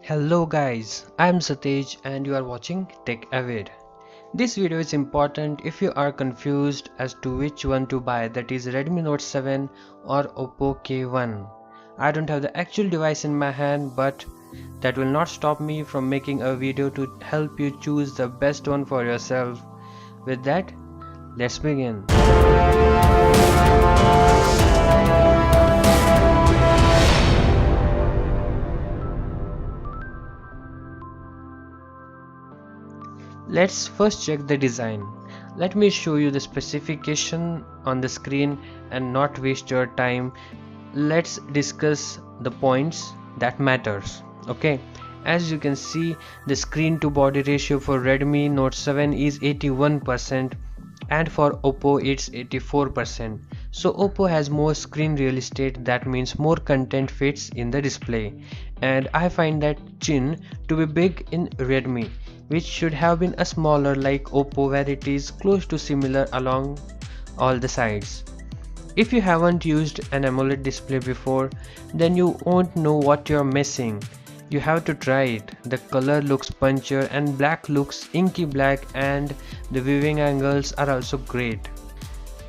Hello guys, I am Satej and you are watching Tech Avid. This video is important if you are confused as to which one to buy, that is Redmi Note 7 or Oppo K1. I don't have the actual device in my hand, but that will not stop me from making a video to help you choose the best one for yourself. With that, let's begin. Let's first check the design. Let me show you the specification on the screen and not waste your time. Let's discuss the points that matters. Okay, as you can see, the screen to body ratio for Redmi Note 7 is 81% and for Oppo it's 84%. So Oppo has more screen real estate, that means more content fits in the display, and I find that chin to be big in Redmi, which should have been a smaller like Oppo, where it is close to similar along all the sides. If you haven't used an AMOLED display before, then you won't know what you're missing. You have to try it. The color looks punchier and black looks inky black, and the viewing angles are also great.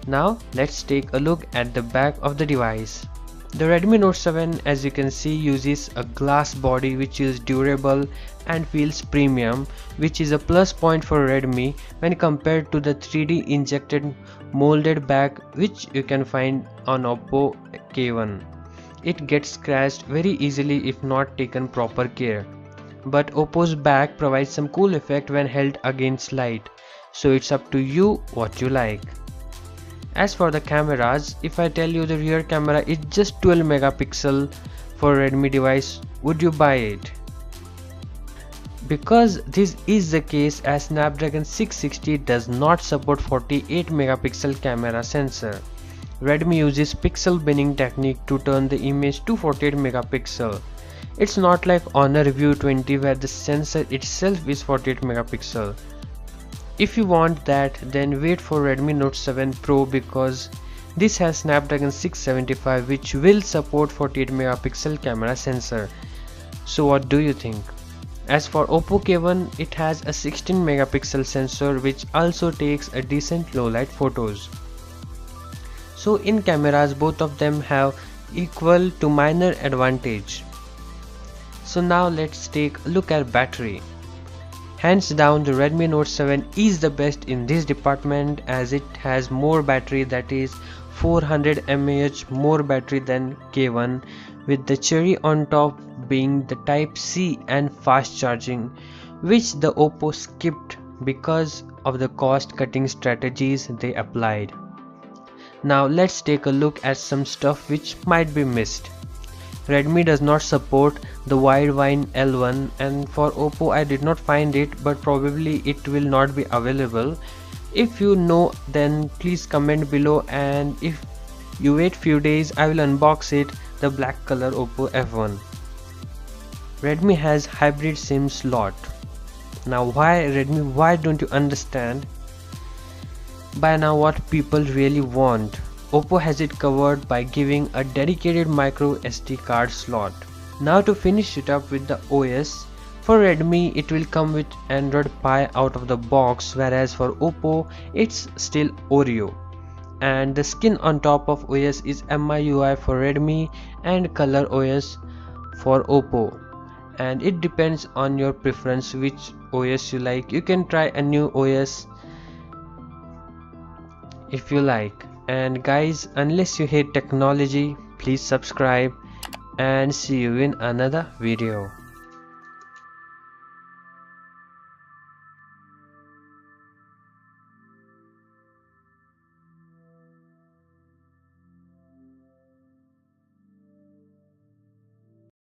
Now let's take a look at the back of the device. The Redmi Note 7, as you can see, uses a glass body which is durable and feels premium, which is a plus point for Redmi when compared to the 3D injected molded back which you can find on Oppo K1. It gets scratched very easily if not taken proper care. But Oppo's back provides some cool effect when held against light, so it's up to you what you like. As for the cameras, if I tell you the rear camera is just 12 megapixel for Redmi device, would you buy it? Because this is the case, as Snapdragon 660 does not support 48 megapixel camera sensor. Redmi uses pixel binning technique to turn the image to 48 megapixel. It's not like Honor View 20 where the sensor itself is 48 megapixel. If you want that, then wait for Redmi Note 7 Pro, because this has Snapdragon 675 which will support 48 megapixel camera sensor. So what do you think? As for Oppo K1, it has a 16 megapixel sensor which also takes a decent low light photos. So in cameras, both of them have equal to minor advantage. So now let's take a look at battery. Hands down, the Redmi Note 7 is the best in this department, as it has more battery, that is 400 mAh more battery than K1, with the cherry on top being the Type C and fast charging, which the Oppo skipped because of the cost cutting strategies they applied. Now let's take a look at some stuff which might be missed. Redmi does not support the Widevine L1, and for Oppo I did not find it, but probably it will not be available. If you know, then please comment below, and if you wait few days I will unbox it, the black color Oppo F1. Redmi has hybrid SIM slot. Now why Redmi, why don't you understand by now what people really want? Oppo has it covered by giving a dedicated micro SD card slot. Now to finish it up with the OS, for Redmi it will come with Android Pie out of the box, whereas for Oppo it's still Oreo. And the skin on top of OS is MIUI for Redmi and Color OS for Oppo. And it depends on your preference which OS you like. You can try a new OS if you like. And guys, unless you hate technology, please subscribe and see you in another video.